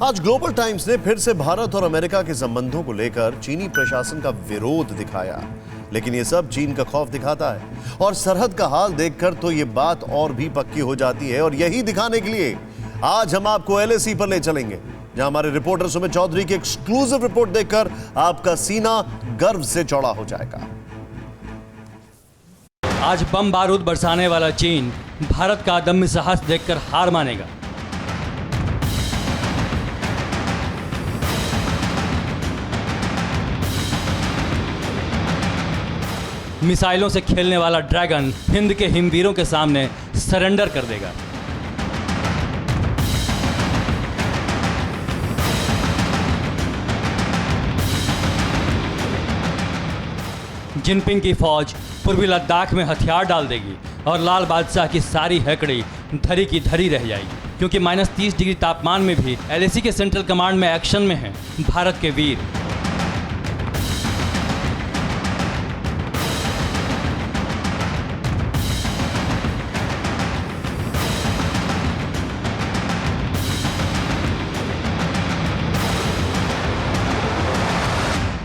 आज global times ने फिर से भारत और अमेरिका के संबंधों को लेकर चीनी प्रशासन का विरोध दिखाया, लेकिन ये सब चीन का खौफ दिखाता है और सरहद का हाल देखकर तो ये बात और भी पक्की हो जाती है। और यही दिखाने के लिए आज हम आपको एलएसी पर ले चलेंगे, जहां हमारे रिपोर्टर सुमित चौधरी की एक्सक्लूसिव रिपोर्ट देखकर आपका सीना गर्व से चौड़ा हो जाएगा। आज बम बारूद बरसाने वाला चीन भारत का अदम्य साहस देखकर हार मानेगा। मिसाइलों से खेलने वाला ड्रैगन हिंद के हिमवीरों के सामने सरेंडर कर देगा। जिनपिंग की फौज पूर्वी लद्दाख में हथियार डाल देगी और लाल बादशाह की सारी हैकड़ी धरी की धरी रह जाएगी, क्योंकि -30 डिग्री तापमान में भी एलएसी के सेंट्रल कमांड में एक्शन में हैं भारत के वीर।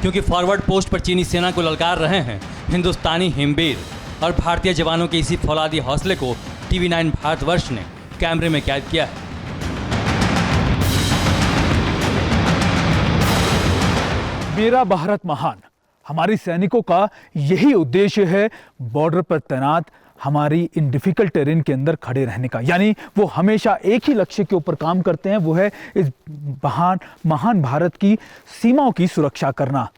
क्योंकि फॉरवर्ड पोस्ट पर चीनी सेना को ललकार रहे हैं हिंदुस्तानी हिमवीर, और भारतीय जवानों के इसी फौलादी हौसले को टीवी 9 भारतवर्ष ने कैमरे में कैद किया है। मेरा भारत महान, हमारे सैनिकों का यही उद्देश्य है बॉर्डर पर तैनात हमारी इन डिफिकल्ट टेरेन के अंदर खड़े रहने का। यानी वो हमेशा एक ही लक्ष्य के ऊपर काम करते हैं, वो है इस महान भारत की सीमाओं की सुरक्षा करना।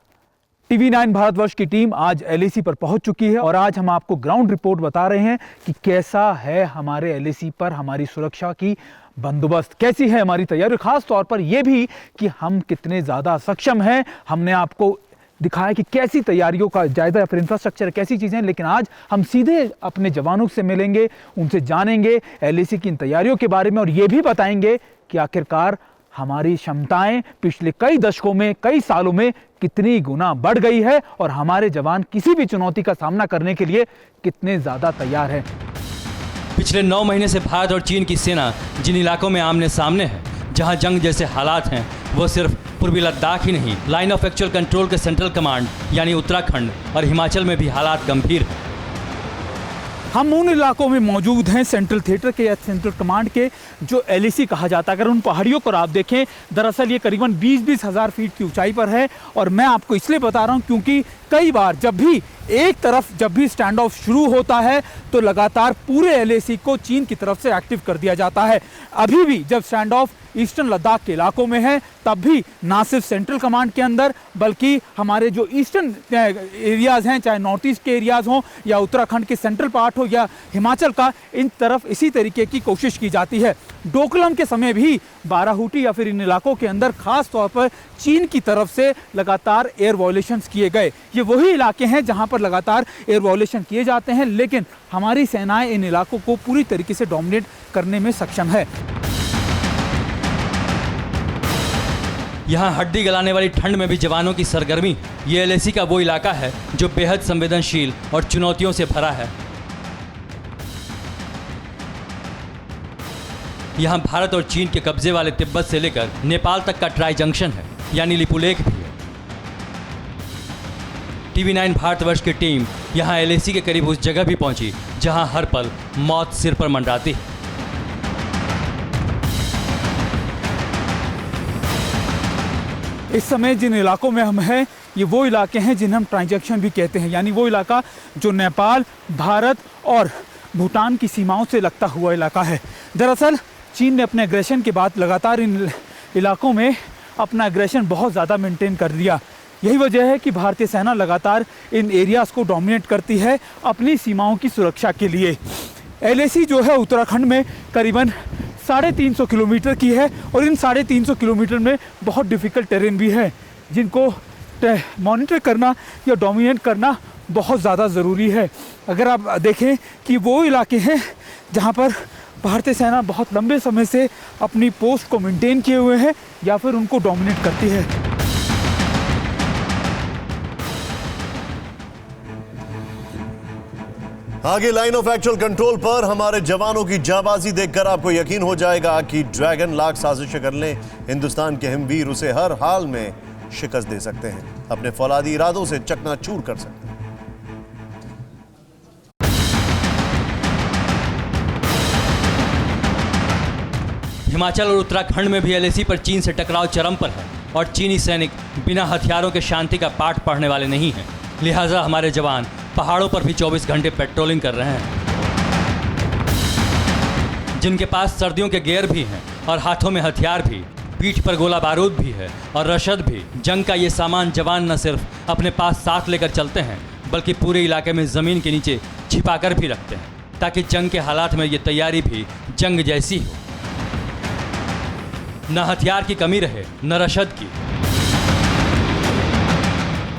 टीवी 9 भारतवर्ष की टीम आज एलएसी पर पहुंच चुकी है और आज हम आपको ग्राउंड रिपोर्ट बता रहे हैं कि कैसा है हमारे एलएसी पर हमारी सुरक्षा की बंदोबस्त, कैसी है हमारी तैयारी, खास तौर पर यह भी कि हम कितने ज़्यादा सक्षम हैं। हमने आपको दिखाया कि कैसी तैयारियों का जायजा या फिर इंफ्रास्ट्रक्चर कैसी चीज़ें हैं, लेकिन आज हम सीधे अपने जवानों से मिलेंगे, उनसे जानेंगे एलएसी की इन तैयारियों के बारे में और ये भी बताएंगे कि आखिरकार हमारी क्षमताएं पिछले कई दशकों में, कई सालों में कितनी गुना बढ़ गई है और हमारे जवान किसी भी चुनौती का सामना करने के लिए कितने ज़्यादा तैयार हैं। पिछले 9 महीने से भारत और चीन की सेना जिन इलाकों में आमने सामने है, जहां जंग जैसे हालात हैं, वो सिर्फ पूर्वी लद्दाख ही नहीं, लाइन ऑफ एक्चुअल कंट्रोल के सेंट्रल कमांड यानी उत्तराखंड और हिमाचल में भी हालात गंभीर हैं। हम उन इलाकों में मौजूद हैं सेंट्रल थिएटर के या सेंट्रल कमांड के, जो एलएसी कहा जाता है। अगर उन पहाड़ियों पर आप देखें, दरअसल ये करीबन 20-20 हज़ार फीट की ऊंचाई पर है और मैं आपको इसलिए बता रहा हूं क्योंकि कई बार जब भी स्टैंड ऑफ शुरू होता है तो लगातार पूरे एलएसी को चीन की तरफ से एक्टिव कर दिया जाता है। अभी भी जब स्टैंड ऑफ ईस्टर्न लद्दाख के इलाकों में है, तब भी ना सिर्फ सेंट्रल कमांड के अंदर बल्कि हमारे जो ईस्टर्न एरियाज़ हैं, चाहे नॉर्थ ईस्ट के एरियाज़ हों या उत्तराखंड के सेंट्रल पार्ट हो या हिमाचल का, इन तरफ इसी तरीके की कोशिश की जाती है। डोकलम के समय भी बाराहूटी या फिर इन इलाकों के अंदर खास तौर पर चीन की तरफ से लगातार एयर वायलेशंस किए गए। ये वही इलाके हैं जहां पर लगातार एयर वायलेशन किए जाते हैं, लेकिन हमारी सेनाएं इन इलाकों को पूरी तरीके से डोमिनेट करने में सक्षम है। यहाँ हड्डी गलाने वाली ठंड में भी जवानों की सरगर्मी, ये एलएसी का वो इलाका है जो बेहद संवेदनशील और चुनौतियों से भरा है। यहाँ भारत और चीन के कब्जे वाले तिब्बत से लेकर नेपाल तक का ट्राई जंक्शन है, यानी लिपुलेख भी है। टीवी 9 भारतवर्ष की टीम यहाँ एलएसी के करीब उस जगह भी पहुंची जहां हर पल मौत सिर पर मंडराती है। इस समय जिन इलाकों में हम हैं, ये वो इलाके हैं जिन्हें हम ट्रांजैक्शन भी कहते हैं, यानी वो इलाका जो नेपाल, भारत और भूटान की सीमाओं से लगता हुआ इलाका है। दरअसल चीन ने अपने एग्रेशन के बाद लगातार इन इलाकों में अपना एग्रेशन बहुत ज़्यादा मेंटेन कर दिया। यही वजह है कि भारतीय सेना लगातार इन एरियाज़ को डोमिनेट करती है अपनी सीमाओं की सुरक्षा के लिए। एलएसी जो है उत्तराखंड में करीबन 350 किलोमीटर की है और इन 350 किलोमीटर में बहुत डिफ़िकल्ट टेरेन भी है, जिनको मॉनिटर करना या डोमिनेट करना बहुत ज़्यादा ज़रूरी है। अगर आप देखें कि वो इलाके हैं जहाँ पर भारतीय सेना बहुत लंबे समय से अपनी पोस्ट को मेंटेन किए हुए है या फिर उनको डोमिनेट करती है। आगे लाइन ऑफ एक्चुअल कंट्रोल पर हमारे जवानों की जाबाजी देखकर आपको यकीन हो जाएगा कि ड्रैगन लाख साजिशें कर लें, हिंदुस्तान के हिमवीर उसे हर हाल में शिकस्त दे सकते हैं, अपने फौलादी इरादों से चकनाचूर कर सकते हैं। हिमाचल और उत्तराखंड में भी एलएसी पर चीन से टकराव चरम पर है और चीनी सैनिक बिना हथियारों के शांति का पाठ पढ़ने वाले नहीं हैं। लिहाजा हमारे जवान पहाड़ों पर भी 24 घंटे पेट्रोलिंग कर रहे हैं। जिनके पास सर्दियों के गियर भी हैं और हाथों में हथियार भी, पीठ पर गोला बारूद भी है और रशद भी। जंग का ये सामान जवान न सिर्फ अपने पास साथ लेकर चलते हैं बल्कि पूरे इलाके में ज़मीन के नीचे छिपाकर भी रखते हैं, ताकि जंग के हालात में ये तैयारी भी जंग जैसी हो। न हथियार की कमी रहे, न रशद की।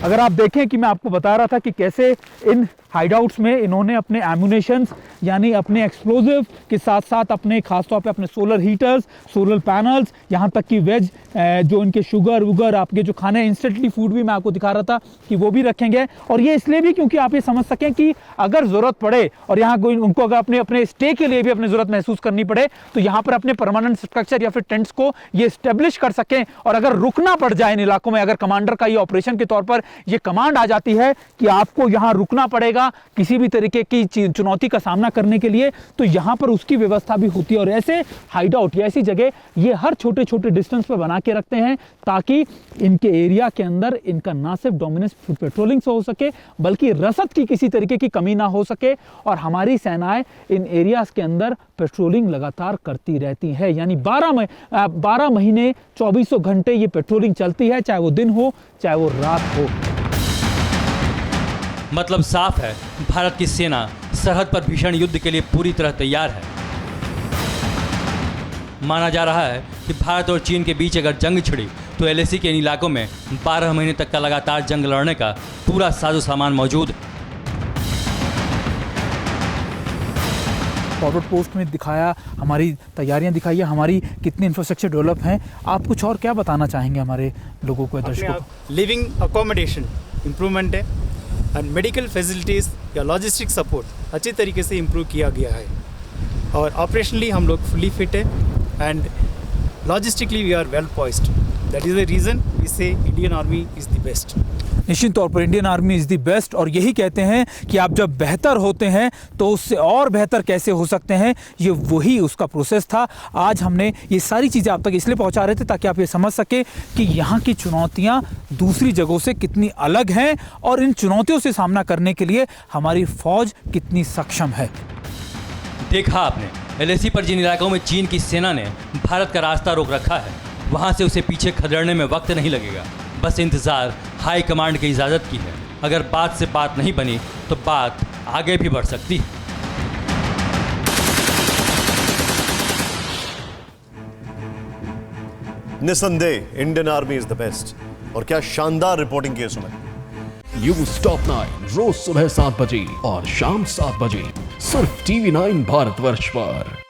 अगर आप देखें कि मैं आपको बता रहा था कि कैसे इन हाइडआउट्स में इन्होंने अपने एम्यूनेशंस यानी अपने एक्सप्लोजिव के साथ साथ अपने खासतौर पे अपने सोलर हीटर्स, सोलर पैनल्स, यहाँ तक कि वेज जो इनके शुगर वुगर आपके जो खाने इंस्टेंटली फूड भी मैं आपको दिखा रहा था कि वो भी रखेंगे। और ये इसलिए भी क्योंकि आप ये समझ सकें कि अगर ज़रूरत पड़े और यहाँ कोई उनको अगर अपने स्टे के लिए भी अपनी ज़रूरत महसूस करनी पड़े तो यहाँ पर अपने परमानेंट स्ट्रक्चर या फिर टेंट्स को ये इस्टेब्लिश कर सकें। और अगर रुकना पड़ जाए इन इलाकों में, अगर कमांडर का ये ऑपरेशन के तौर पर ये कमांड आ जाती है कि आपको यहाँ रुकना पड़ेगा किसी भी तरीके की चुनौती का सामना करने के लिए, तो यहाँ पर उसकी व्यवस्था भी होती है। और ऐसे हाइडआउट या ऐसी जगह ये हर छोटे छोटे डिस्टेंस पर बना के रखते हैं ताकि इनके एरिया के अंदर इनका ना सिर्फ डोमिनेंस पेट्रोलिंग से हो सके बल्कि रसद की किसी तरीके की कमी ना हो सके। और हमारी सेनाएं इन एरियाज के अंदर पेट्रोलिंग लगातार करती रहती है, यानी 12 महीने 2400 घंटे ये पेट्रोलिंग चलती है, चाहे वो दिन हो चाहे वो रात हो। मतलब साफ है, भारत की सेना सरहद पर भीषण युद्ध के लिए पूरी तरह तैयार है। माना जा रहा है कि भारत और चीन के बीच अगर जंग छिड़ी तो एलएसी के इन इलाकों में 12 महीने तक का लगातार जंग लड़ने का पूरा साजो सामान मौजूद है। फॉरवर्ड पोस्ट में दिखाया, हमारी तैयारियां दिखाई है, हमारी कितनी इंफ्रास्ट्रक्चर डेवलप हैं। आप कुछ और क्या बताना चाहेंगे हमारे लोगों को, दर्शकों को? लिविंग अकोमोडेशन इम्प्रूवमेंट है एंड मेडिकल फैसिलिटीज़ या लॉजिस्टिक सपोर्ट अच्छी तरीके से इम्प्रूव किया गया है। और ऑपरेशनली हम लोग फुली फिट है and logistically we are well poised. That is the reason we say Indian army is the best. निश्चित तौर पर Indian army is the best. और यही कहते हैं कि आप जब बेहतर होते हैं तो उससे और बेहतर कैसे हो सकते हैं, ये वही उसका प्रोसेस था। आज हमने ये सारी चीज़ें आप तक इसलिए पहुंचा रहे थे ताकि आप ये समझ सके कि यहाँ की चुनौतियाँ दूसरी जगहों से कितनी अलग हैं और इन चुनौतियों से सामना करने के लिए हमारी फौज कितनी सक्षम है। देखा आपने, एलएसी पर जिन इलाकों में चीन की सेना ने भारत का रास्ता रोक रखा है, वहाँ से उसे पीछे खदेड़ने में वक्त नहीं लगेगा। बस इंतजार हाई कमांड की इजाज़त की है। अगर बात से बात नहीं बनी तो बात आगे भी बढ़ सकती है। निसंदेह Indian army is the best. और क्या शानदार रिपोर्टिंग की सुना। न्यूज़ टॉप 9 रोज सुबह 7 बजे और शाम 7 बजे सिर्फ TV9 भारतवर्ष पर।